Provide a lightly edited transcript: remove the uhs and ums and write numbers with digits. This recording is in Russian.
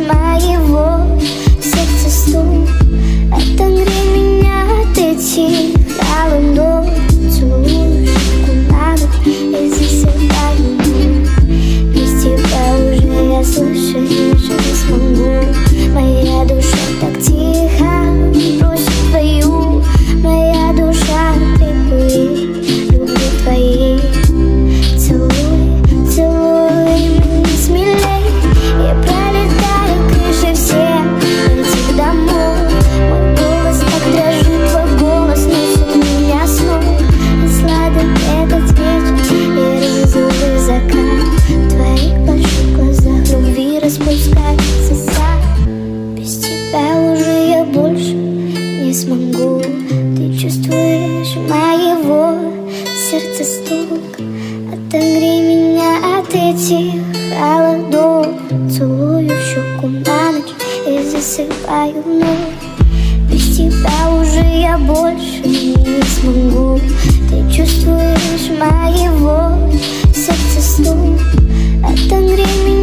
моего сердца стук. Отогрей меня, ты тихо ладонь, целуешь щеку на ночь и засыпаю. Без тебя уже я слышу, ниже не смогу. Моя душа так тихо просит твою. Моя душа требует любви твоей. Целуй, целуй меня смелей. Я пролетаю крыши всех этих домов. Мой голос так дрожит, твой голос несет меня снова. И сладок этот вечер, и розовый закат. В твоих больших глазах любви распускается сад. Без тебя уже я больше не смогу. Ты чувствуешь моего сердца стук. Отогрей меня от этих холодов. Целую в щеку на ночь и засыпаю вновь. Без тебя уже я больше не смогу. Ты чувствуешь моего сердца стук. Отогрей меня